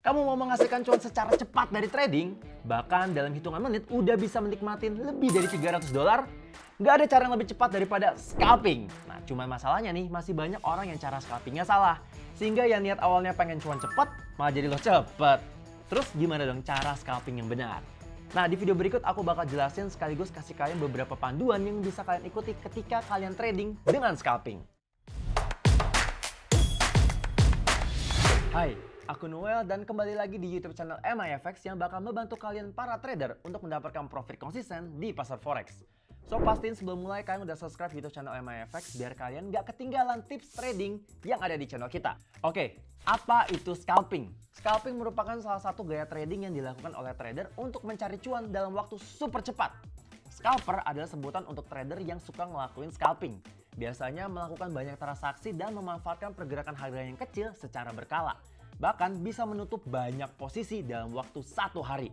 Kamu mau menghasilkan cuan secara cepat dari trading? Bahkan dalam hitungan menit udah bisa menikmatin lebih dari $300? Nggak ada cara yang lebih cepat daripada scalping. Nah, cuman masalahnya nih, masih banyak orang yang cara scalpingnya salah. Sehingga yang niat awalnya pengen cuan cepat, malah jadi loss cepet. Terus gimana dong cara scalping yang benar? Nah, di video berikut aku bakal jelasin sekaligus kasih kalian beberapa panduan yang bisa kalian ikuti ketika kalian trading dengan scalping. Hai, aku Noel dan kembali lagi di YouTube channel MIFX yang bakal membantu kalian para trader untuk mendapatkan profit konsisten di pasar forex. So pastiin sebelum mulai kalian udah subscribe YouTube channel MIFX biar kalian nggak ketinggalan tips trading yang ada di channel kita. Oke, apa itu scalping? Scalping merupakan salah satu gaya trading yang dilakukan oleh trader untuk mencari cuan dalam waktu super cepat. Scalper adalah sebutan untuk trader yang suka ngelakuin scalping. Biasanya melakukan banyak transaksi dan memanfaatkan pergerakan harga yang kecil secara berkala. Bahkan bisa menutup banyak posisi dalam waktu satu hari.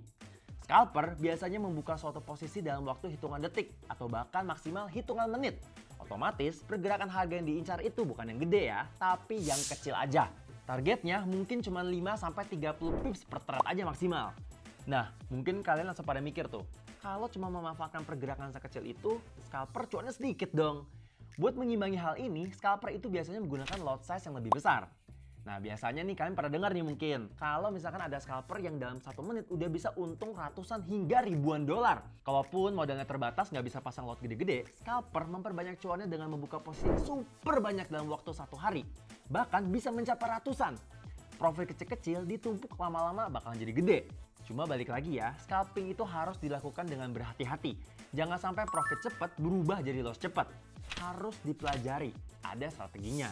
Scalper biasanya membuka suatu posisi dalam waktu hitungan detik atau bahkan maksimal hitungan menit. Otomatis pergerakan harga yang diincar itu bukan yang gede ya, tapi yang kecil aja. Targetnya mungkin cuma 5-30 pips per trade aja maksimal. Nah, mungkin kalian langsung pada mikir tuh, kalau cuma memanfaatkan pergerakan sekecil itu, scalper cuannya sedikit dong. Buat mengimbangi hal ini, scalper itu biasanya menggunakan lot size yang lebih besar. Nah, biasanya nih kalian pernah dengar nih mungkin, kalau misalkan ada scalper yang dalam 1 menit udah bisa untung ratusan hingga ribuan dolar. Kalaupun modalnya terbatas nggak bisa pasang lot gede-gede, scalper memperbanyak cuannya dengan membuka posisi super banyak dalam waktu satu hari. Bahkan bisa mencapai ratusan. Profit kecil-kecil ditumpuk lama-lama bakalan jadi gede. Cuma balik lagi ya, scalping itu harus dilakukan dengan berhati-hati. Jangan sampai profit cepat berubah jadi loss cepat. Harus dipelajari, ada strateginya.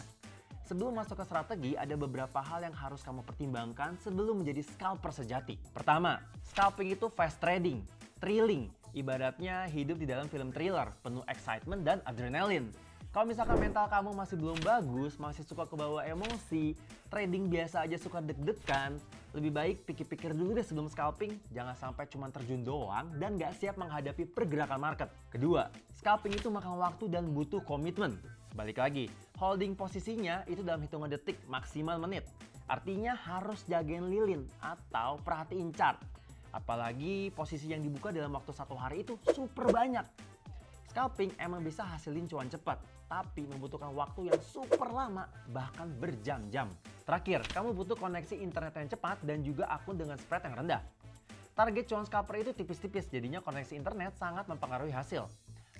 Sebelum masuk ke strategi, ada beberapa hal yang harus kamu pertimbangkan sebelum menjadi scalper sejati. Pertama, scalping itu fast trading, thrilling. Ibaratnya hidup di dalam film thriller, penuh excitement dan adrenalin. Kalau misalkan mental kamu masih belum bagus, masih suka kebawa emosi, trading biasa aja suka deg-degan, lebih baik pikir-pikir dulu deh sebelum scalping. Jangan sampai cuma terjun doang dan gak siap menghadapi pergerakan market. Kedua, scalping itu makan waktu dan butuh komitmen. Balik lagi, holding posisinya itu dalam hitungan detik maksimal menit. Artinya harus jagain lilin atau perhatiin chart. Apalagi posisi yang dibuka dalam waktu satu hari itu super banyak. Scalping emang bisa hasilin cuan cepat, tapi membutuhkan waktu yang super lama, bahkan berjam-jam. Terakhir, kamu butuh koneksi internet yang cepat dan juga akun dengan spread yang rendah. Target cuan scalper itu tipis-tipis, jadinya koneksi internet sangat mempengaruhi hasil.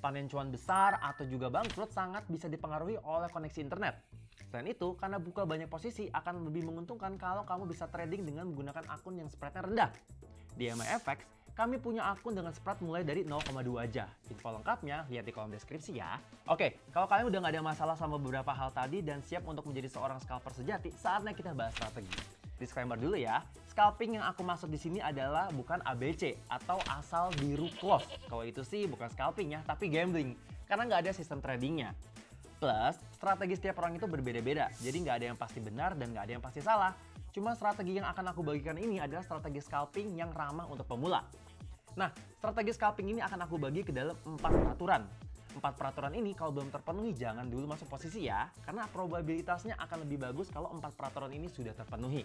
Panen cuan besar atau juga bangkrut sangat bisa dipengaruhi oleh koneksi internet. Selain itu, karena buka banyak posisi akan lebih menguntungkan kalau kamu bisa trading dengan menggunakan akun yang spreadnya rendah. Di MIFX, kami punya akun dengan spread mulai dari 0,2 aja. Info lengkapnya lihat di kolom deskripsi ya. Oke, kalau kalian udah nggak ada masalah sama beberapa hal tadi dan siap untuk menjadi seorang scalper sejati, saatnya kita bahas strategi. Disclaimer dulu ya, scalping yang aku maksud di sini adalah bukan ABC atau asal biru close. Kalau itu sih bukan scalping ya, tapi gambling. Karena nggak ada sistem tradingnya. Plus, strategi setiap orang itu berbeda-beda. Jadi nggak ada yang pasti benar dan nggak ada yang pasti salah. Cuma strategi yang akan aku bagikan ini adalah strategi scalping yang ramah untuk pemula. Nah, strategi scalping ini akan aku bagi ke dalam 4 peraturan. 4 peraturan ini kalau belum terpenuhi jangan dulu masuk posisi ya, karena probabilitasnya akan lebih bagus kalau 4 peraturan ini sudah terpenuhi.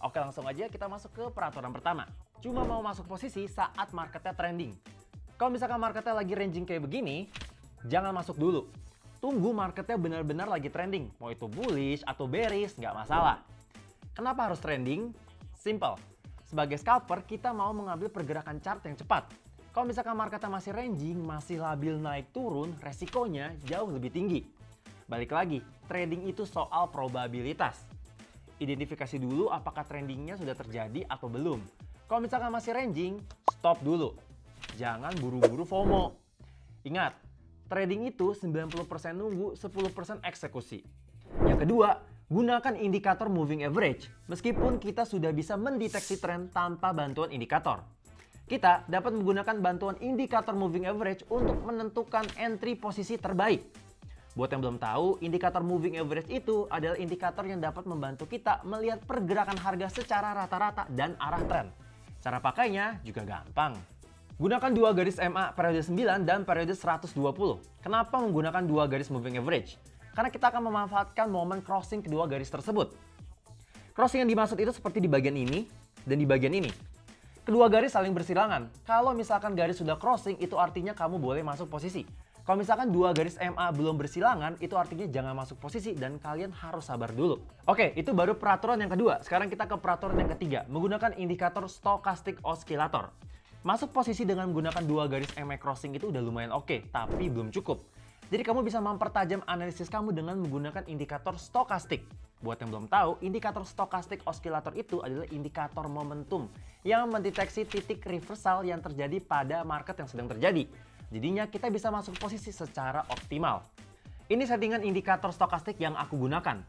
Oke, langsung aja kita masuk ke peraturan pertama. Cuma mau masuk posisi saat marketnya trending. Kalau misalkan marketnya lagi ranging kayak begini, jangan masuk dulu. Tunggu marketnya benar-benar lagi trending. Mau itu bullish atau bearish, nggak masalah. Kenapa harus trending? Simple. Sebagai scalper, kita mau mengambil pergerakan chart yang cepat. Kalau misalkan marketnya masih ranging, masih labil naik turun, resikonya jauh lebih tinggi. Balik lagi, trading itu soal probabilitas. Identifikasi dulu apakah trendingnya sudah terjadi atau belum. Kalau misalkan masih ranging, stop dulu. Jangan buru-buru FOMO. Ingat, trading itu 90% nunggu, 10% eksekusi. Yang kedua, gunakan indikator moving average. Meskipun kita sudah bisa mendeteksi tren tanpa bantuan indikator. Kita dapat menggunakan bantuan indikator moving average untuk menentukan entry posisi terbaik. Buat yang belum tahu, indikator moving average itu adalah indikator yang dapat membantu kita melihat pergerakan harga secara rata-rata dan arah tren. Cara pakainya juga gampang. Gunakan dua garis MA periode 9 dan periode 120. Kenapa menggunakan dua garis moving average? Karena kita akan memanfaatkan momen crossing kedua garis tersebut. Crossing yang dimaksud itu seperti di bagian ini, dan di bagian ini. Kedua garis saling bersilangan. Kalau misalkan garis sudah crossing, itu artinya kamu boleh masuk posisi. Kalau misalkan dua garis MA belum bersilangan, itu artinya jangan masuk posisi dan kalian harus sabar dulu. Oke, itu baru peraturan yang kedua. Sekarang kita ke peraturan yang ketiga, menggunakan indikator stochastic oscillator. Masuk posisi dengan menggunakan dua garis MA crossing itu udah lumayan oke, tapi belum cukup. Jadi kamu bisa mempertajam analisis kamu dengan menggunakan indikator stokastik. Buat yang belum tahu, indikator stokastik oscillator itu adalah indikator momentum yang mendeteksi titik reversal yang terjadi pada market yang sedang terjadi. Jadinya kita bisa masuk posisi secara optimal. Ini settingan indikator stokastik yang aku gunakan.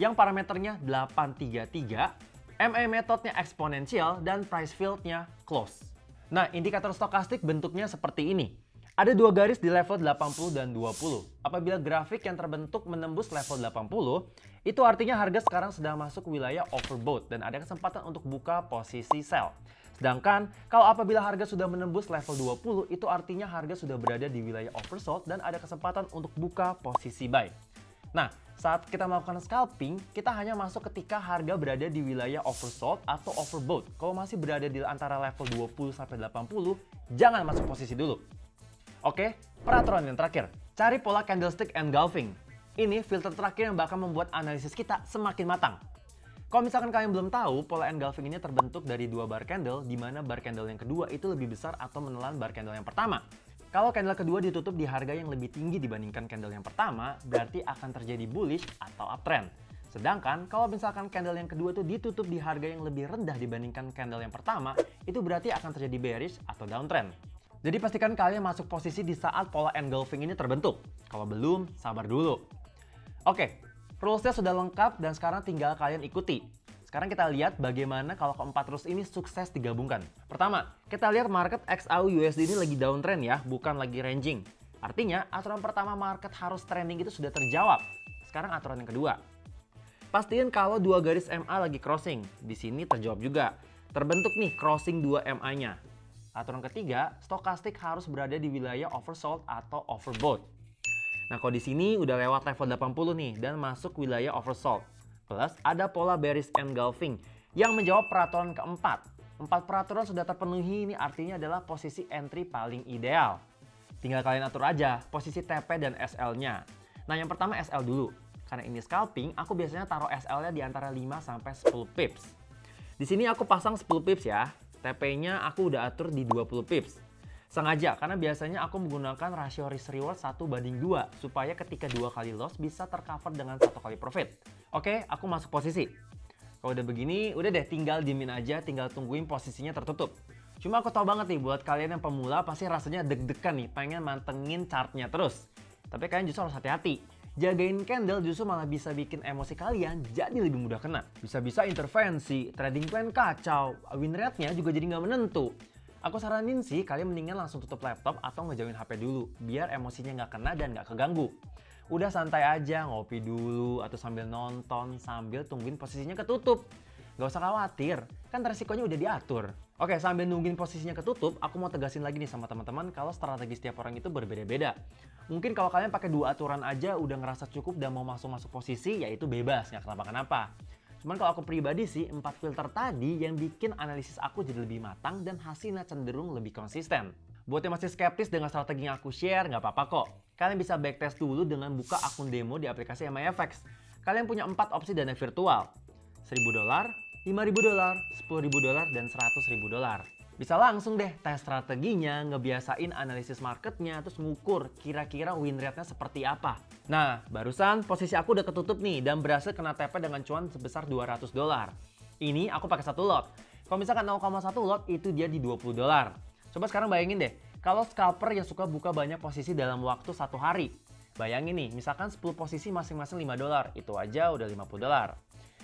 Yang parameternya 833, MA metodenya eksponensial, dan price field-nya close. Nah, indikator stokastik bentuknya seperti ini. Ada dua garis di level 80 dan 20. Apabila grafik yang terbentuk menembus level 80, itu artinya harga sekarang sedang masuk wilayah overbought dan ada kesempatan untuk buka posisi sell. Sedangkan kalau apabila harga sudah menembus level 20, itu artinya harga sudah berada di wilayah oversold dan ada kesempatan untuk buka posisi buy. Nah, saat kita melakukan scalping, kita hanya masuk ketika harga berada di wilayah oversold atau overbought. Kalau masih berada di antara level 20 sampai 80, jangan masuk posisi dulu. Oke, peraturan yang terakhir. Cari pola candlestick engulfing. Ini filter terakhir yang bakal membuat analisis kita semakin matang. Kalau misalkan kalian belum tahu, pola engulfing ini terbentuk dari dua bar candle, di mana bar candle yang kedua itu lebih besar atau menelan bar candle yang pertama. Kalau candle kedua ditutup di harga yang lebih tinggi dibandingkan candle yang pertama, berarti akan terjadi bullish atau uptrend. Sedangkan kalau misalkan candle yang kedua itu ditutup di harga yang lebih rendah dibandingkan candle yang pertama, itu berarti akan terjadi bearish atau downtrend. Jadi pastikan kalian masuk posisi di saat pola engulfing ini terbentuk. Kalau belum, sabar dulu. Oke, rulesnya sudah lengkap dan sekarang tinggal kalian ikuti. Sekarang kita lihat bagaimana kalau keempat rules ini sukses digabungkan. Pertama, kita lihat market XAU USD ini lagi downtrend ya, bukan lagi ranging. Artinya, aturan pertama market harus trending itu sudah terjawab. Sekarang aturan yang kedua. Pastiin kalau dua garis MA lagi crossing. Di sini terjawab juga. Terbentuk nih crossing dua MA-nya. Aturan ketiga, stokastik harus berada di wilayah oversold atau overbought. Nah, kalau di sini udah lewat level 80 nih dan masuk wilayah oversold. Plus ada pola bearish engulfing yang menjawab peraturan keempat. 4 peraturan sudah terpenuhi, ini artinya adalah posisi entry paling ideal. Tinggal kalian atur aja posisi TP dan SL-nya. Nah, yang pertama SL dulu. Karena ini scalping, aku biasanya taruh SL-nya di antara 5 sampai 10 pips. Di sini aku pasang 10 pips ya. TP-nya aku udah atur di 20 pips. Sengaja, karena biasanya aku menggunakan rasio risk reward 1:2 supaya ketika 2 kali loss bisa tercover dengan 1 kali profit. Oke, aku masuk posisi. Kalau udah begini, udah deh tinggal diemin aja, tinggal tungguin posisinya tertutup. Cuma aku tahu banget nih buat kalian yang pemula pasti rasanya deg-degan nih, pengen mantengin chartnya terus. Tapi kalian justru harus hati-hati. Jagain candle justru malah bisa bikin emosi kalian jadi lebih mudah kena. Bisa-bisa intervensi, trading plan kacau, win rate-nya juga jadi nggak menentu. Aku saranin sih kalian mendingan langsung tutup laptop atau ngejauhin HP dulu, biar emosinya nggak kena dan nggak keganggu. Udah santai aja, ngopi dulu atau sambil nonton, sambil tungguin posisinya ketutup. Gak usah khawatir, kan resikonya udah diatur. Oke, sambil nungguin posisinya ketutup, aku mau tegasin lagi nih sama teman-teman kalau strategi setiap orang itu berbeda-beda. Mungkin kalau kalian pakai 2 aturan aja udah ngerasa cukup dan mau masuk posisi, ya itu bebas, nggak kenapa-kenapa. Cuman kalau aku pribadi sih, 4 filter tadi yang bikin analisis aku jadi lebih matang dan hasilnya cenderung lebih konsisten. Buat yang masih skeptis dengan strategi yang aku share, nggak apa-apa kok. Kalian bisa backtest dulu dengan buka akun demo di aplikasi MAFX. Kalian punya 4 opsi dana virtual. $1.000, $5.000, $10.000, dan $100.000. Bisa langsung deh tes strateginya, ngebiasain analisis marketnya, terus ngukur kira-kira win rate-nya seperti apa. Nah, barusan posisi aku udah ketutup nih dan berhasil kena TP dengan cuan sebesar $200. Ini aku pakai 1 lot. Kalau misalkan 0,1 lot itu dia di $20. Coba sekarang bayangin deh, kalau scalper yang suka buka banyak posisi dalam waktu 1 hari. Bayangin nih, misalkan 10 posisi masing-masing $5, itu aja udah $50.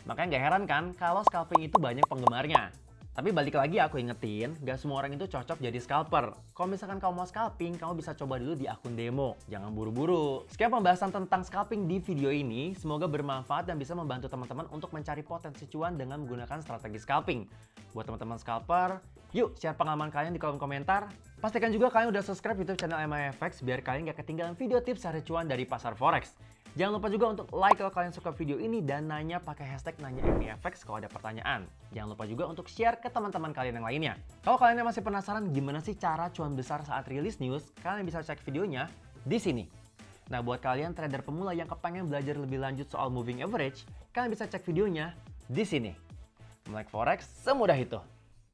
Makanya gak heran kan kalau scalping itu banyak penggemarnya. Tapi balik lagi aku ingetin, gak semua orang itu cocok jadi scalper. Kalau misalkan kamu mau scalping, kamu bisa coba dulu di akun demo. Jangan buru-buru. Sekian pembahasan tentang scalping di video ini. Semoga bermanfaat dan bisa membantu teman-teman untuk mencari potensi cuan dengan menggunakan strategi scalping. Buat teman-teman scalper, yuk share pengalaman kalian di kolom komentar. Pastikan juga kalian udah subscribe YouTube channel MAFX biar kalian gak ketinggalan video tips cari cuan dari pasar forex. Jangan lupa juga untuk like kalau kalian suka video ini dan nanya pakai hashtag #NAFX kalau ada pertanyaan. Jangan lupa juga untuk share ke teman-teman kalian yang lainnya. Kalau kalian masih penasaran gimana sih cara cuan besar saat rilis news, kalian bisa cek videonya di sini. Nah, buat kalian trader pemula yang kepengen belajar lebih lanjut soal moving average, kalian bisa cek videonya di sini. Melek forex semudah itu.